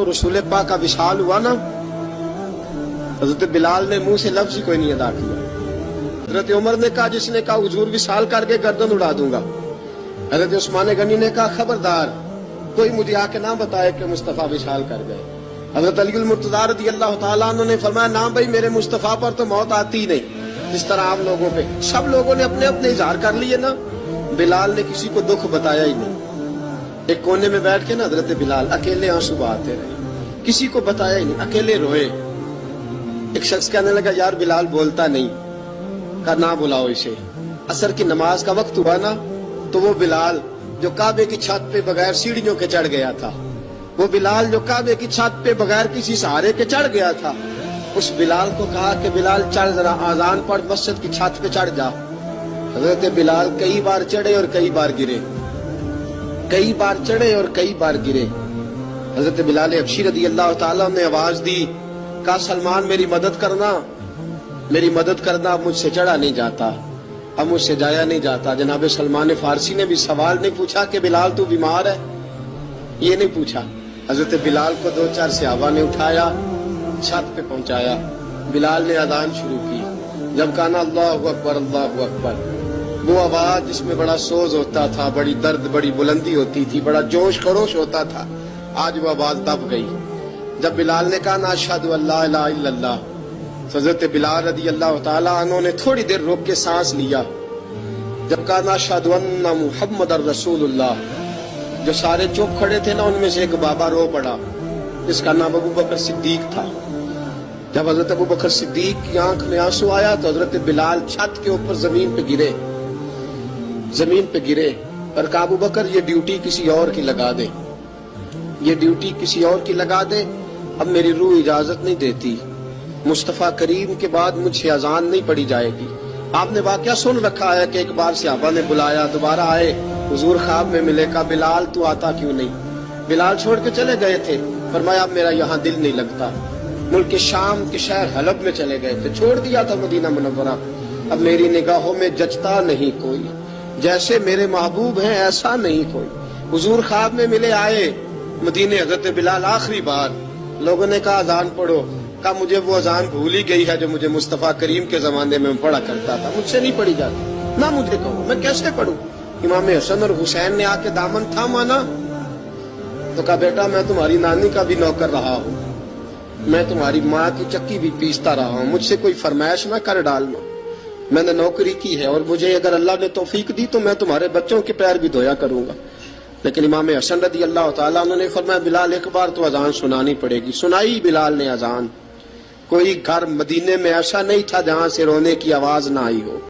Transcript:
रसूल पाक का विशाल हुआ ना, हजरत बिलाल ने मुंह से लफ्ज ही कोई नहीं अदा किया। हजरत उमर ने कहा, जिसने कहा हुजूर विशाल करके गर्दन उड़ा दूंगा। हजरत उस्मान गनी ने कहा, खबरदार कोई मुझे आके ना बताए कि मुस्तफा विशाल कर गए। हजरत अली मुर्तजा रज़ी अल्लाह तआला अन्हु ने फरमाया, ना भाई मेरे मुस्तफा पर तो मौत आती ही नहीं, जिस तरह आप लोगों पे सब लोगों ने अपने अपने इजहार कर लिए ना, बिलाल ने किसी को दुख बताया ही नहीं। एक कोने में बैठ के ना हजरत बिलाल अकेले आंसू बहाते रहे, किसी को बताया ही नहीं, अकेले रोए। एक शख्स कहने लगा, यार बिलाल बोलता नहीं। कहा, ना बुलाओ इसे। असर की नमाज का वक्त हुआ ना, तो वो बिलाल जो काबे की छत पे बगैर सीढ़ियों के चढ़ गया था, वो बिलाल जो काबे की छत पे बगैर किसी सहारे के चढ़ गया था, उस बिलाल को कहा कि बिलाल चढ़ जरा, आजान पढ़, मस्जिद की छत पे चढ़ जा। हजरत बिलाल कई बार चढ़े और कई बार गिरे, कई बार चढ़े और कई बार गिरे। हजरत बिलाल हबशी रज़ी अल्लाह तआला ने आवाज दी, कहा, सलमान मेरी मदद करना, मेरी मदद करना, अब मुझसे चढ़ा नहीं जाता, अब मुझसे जाया नहीं जाता। जनाब सलमान फारसी ने भी सवाल नहीं पूछा कि बिलाल तू बीमार है, ये नहीं पूछा। हजरत बिलाल को दो चार सहाबा ने उठाया, छत पे पहुंचाया। बिलाल ने अजान शुरू की। जब कहा ना अल्लाहु अकबर अल्लाहु अकबर, वो आवाज जिसमें बड़ा सोज होता था, बड़ी दर्द, बड़ी बुलंदी होती थी, बड़ा जोश खरोश होता था, आज वो आवाज दब गई। जब बिलाल ने कहा ना अशहदु अल्ला इलाहा इल्लल्लाह, हजरत बिलाल रज़ी अल्लाह तआला अन्हु ने थोड़ी देर रोक के सांस लिया। जब कहा ना अशहदु अन्ना मुहम्मदर रसूलुल्लाह, जो सारे चुप खड़े थे ना, उनमें से एक बाबा रो पड़ा, जिसका नाम अबू बकर सिद्दीक था। जब हजरत अबू बकर सिद्दीक की आंख में आंसू आया तो हजरत बिलाल छत के ऊपर जमीन पे गिरे, जमीन पे गिरे और कहा, अबू बकर ये ड्यूटी किसी और की लगा दे, ये ड्यूटी किसी और की लगा दे, अब मेरी रूह इजाजत नहीं देती, मुस्तफा करीम के बाद मुझे अजान नहीं पड़ी जाएगी। आपने वाकया सुन रखा है कि एक बार सहाबा ने बुलाया, दोबारा आए, हुजूर ख्वाब में मिले, कहा, बिलाल तू आता क्यों नहीं? बिलाल छोड़ के चले गए थे। फरमाया, अब मेरा यहाँ दिल नहीं लगता। मुल्क के शाम के शहर हलब में चले गए थे, छोड़ दिया था मदीना मुनव्वरा। अब मेरी निगाहों में जचता नहीं कोई, जैसे मेरे महबूब हैं ऐसा नहीं कोई। हुजूर ख्वाब में मिले, आए मदीने। हजरत बिलाल आखिरी बार, लोगों ने कहा अजान पढ़ो। कहा, मुझे वो अजान भूल ही गई है जो मुझे मुस्तफा करीम के जमाने में पढ़ा करता था, मुझसे नहीं पढ़ी जाती, ना मुझे कहो, मैं कैसे पढ़ूं? इमाम हसन और हुसैन ने आके दामन थामा ना, तो कहा, बेटा मैं तुम्हारी नानी का भी नौकर रहा हूँ, मैं तुम्हारी माँ की चक्की भी पीसता रहा हूँ, मुझसे कोई फरमाइश ना कर डालना, मैंने नौकरी की है और मुझे अगर अल्लाह ने तौफीक दी तो मैं तुम्हारे बच्चों के पैर भी धोया करूंगा। लेकिन इमाम हसन रज़ी अल्लाह तआला उन्होंने फरमाया, बिलाल एक बार तो अजान सुनानी पड़ेगी। सुनाई बिलाल ने अजान। कोई घर मदीने में ऐसा नहीं था जहां से रोने की आवाज ना आई हो।